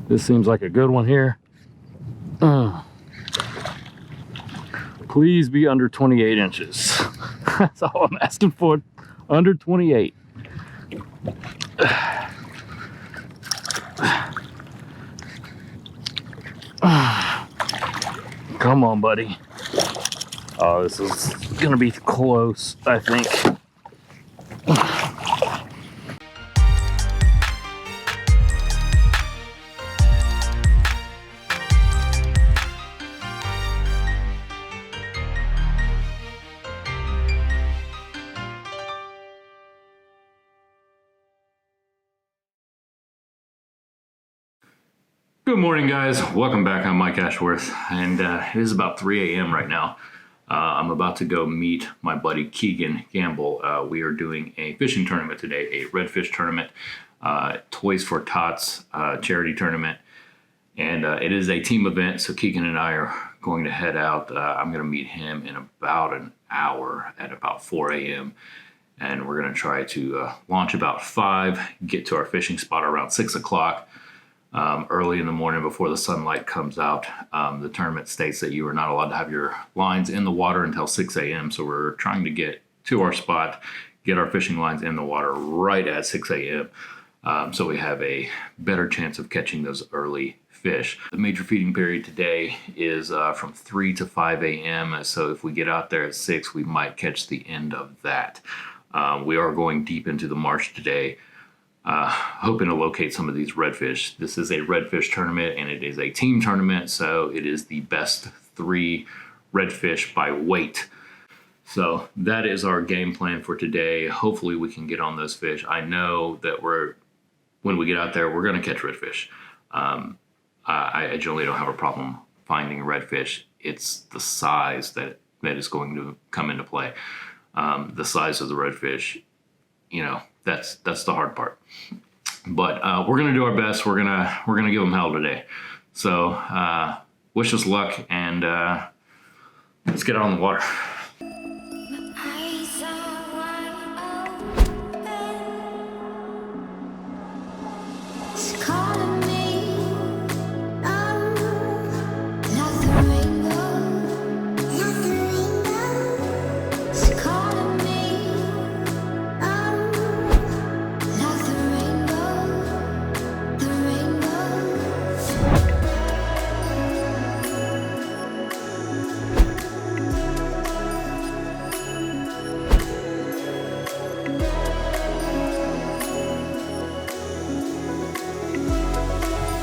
This seems like a good one here. Please be under 28 inches. That's all I'm asking for. Under 28. Come on, buddy. Oh, this is gonna be close, I think. Good morning, guys. Welcome back. I'm Mike Ashworth, and it is about 3 a.m. right now. I'm about to go meet my buddy Kegan Campbell. We are doing a fishing tournament today, a Redfish Tournament, Toys for Tots charity tournament, and it is a team event, so Kegan and I are going to head out. I'm going to meet him in about an hour at about 4 a.m., and we're going to try to launch about 5, get to our fishing spot around 6 o'clock. Early in the morning before the sunlight comes out. The tournament states that you are not allowed to have your lines in the water until 6 a.m. So we're trying to get to our spot, get our fishing lines in the water right at 6 a.m. So we have a better chance of catching those early fish. The major feeding period today is from 3 to 5 a.m. So if we get out there at 6, we might catch the end of that. We are going deep into the marsh today. Hoping to locate some of these redfish. This is a redfish tournament and it is a team tournament, so it is the best 3 redfish by weight. So that is our game plan for today. Hopefully we can get on those fish. I know that when we get out there, we're going to catch redfish. I generally don't have a problem finding redfish. It's the size that is going to come into play. The size of the redfish, you know, that's the hard part. But we're gonna do our best. We're gonna give them hell today. So wish us luck, and let's get out on the water.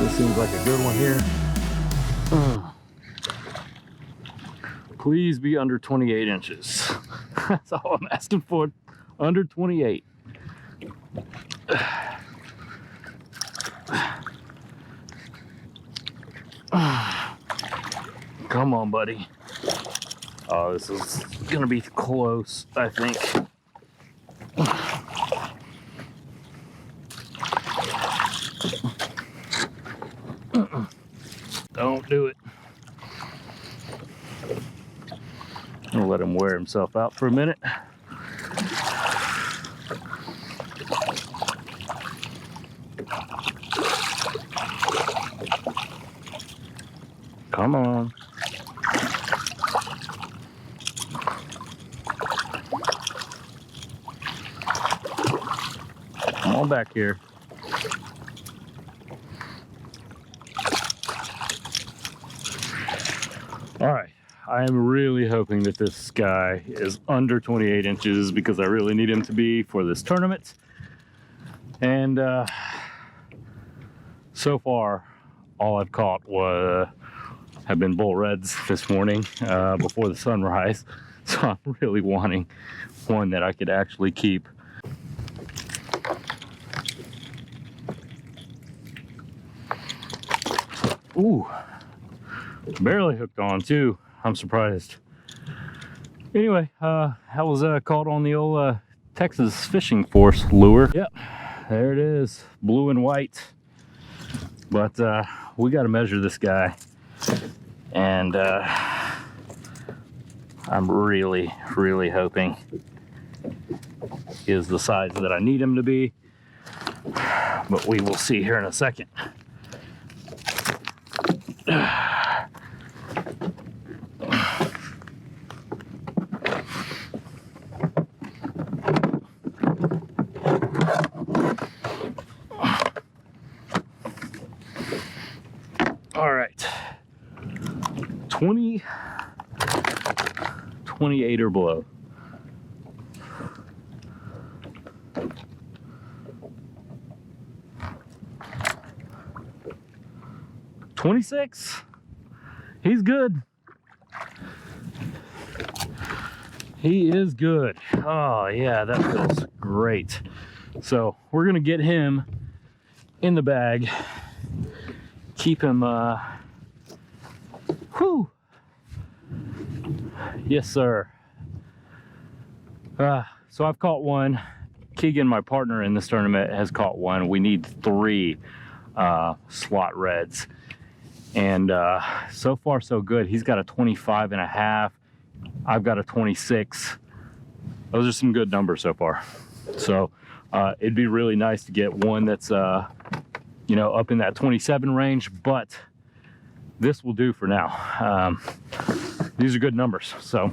This seems like a good one here. Please be under 28 inches. That's all I'm asking for. Under 28. Come on, buddy. Oh, this is gonna be close, I think. Don't do it. I'll let him wear himself out for a minute. Come on. Come on back here. All right, I am really hoping that this guy is under 28 inches because I really need him to be for this tournament. And so far, all I've caught have been bull reds this morning before the sunrise. So I'm really wanting one that I could actually keep. Ooh. Barely hooked on too. I'm surprised. Anyway, I was caught on the old Texas Fishing Force lure. Yep, there it is, blue and white. But we got to measure this guy, and I'm really hoping he is the size that I need him to be. But we will see here in a second. All right, 20, 28 or below. $26. He's good. He is good. Oh yeah, that feels great. So we're gonna get him in the bag. Keep him, whew. Yes, sir. So I've caught one. Kegan, my partner in this tournament, has caught one. We need 3 slot reds. And so far so good. He's got a 25.5. I've got a 26. Those are some good numbers so far. So it'd be really nice to get one that's you know, up in that 27 range, but this will do for now. These are good numbers. So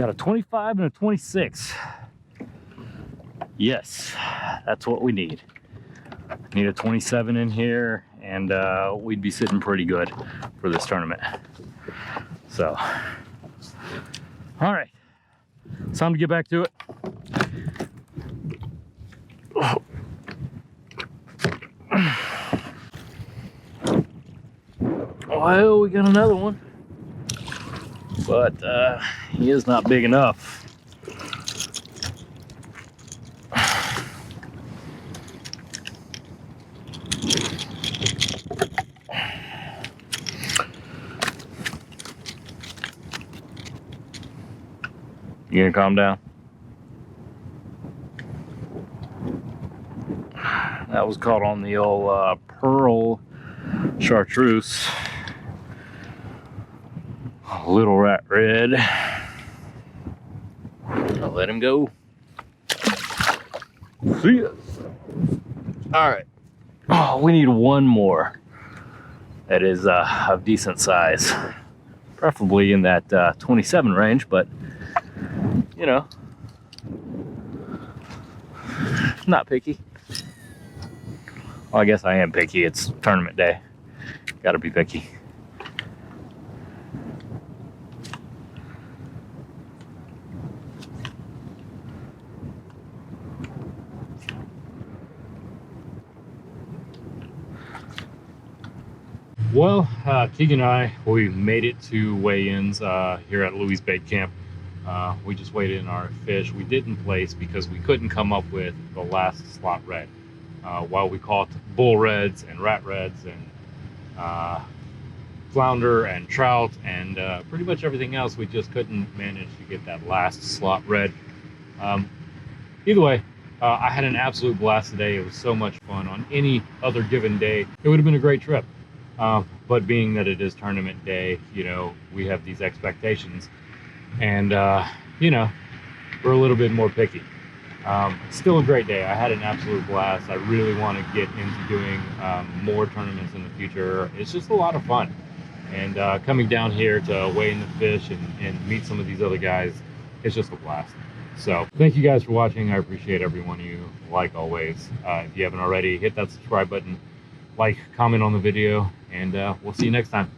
got a 25 and a 26. Yes, that's what we need. Need a 27 in here, and we'd be sitting pretty good for this tournament. So, all right, it's time to get back to it. Well, we got another one, but he is not big enough. You gonna calm down? That was caught on the old pearl chartreuse. Little rat red. I'll let him go. See ya. All right. Oh, we need one more that is of decent size, preferably in that 27 range, but you know, not picky. Well, I guess I am picky. It's tournament day. Gotta be picky. Well, Kegan and I, we made it to weigh-ins here at Louis Bait Camp. We just weighed in our fish. We didn't place because we couldn't come up with the last slot red. While we caught bull reds and rat reds and flounder and trout and pretty much everything else, we just couldn't manage to get that last slot red. Either way, I had an absolute blast today. It was so much fun. On any other given day, it would have been a great trip. But being that it is tournament day, you know, we have these expectations, and you know, we're a little bit more picky. Still a great day. I had an absolute blast. I really want to get into doing more tournaments in the future. It's just a lot of fun, and coming down here to weigh in the fish and meet some of these other guys, it's just a blast. So thank you guys for watching. I appreciate every one of you, like always. If you haven't already, hit that subscribe button, like, comment on the video, and we'll see you next time.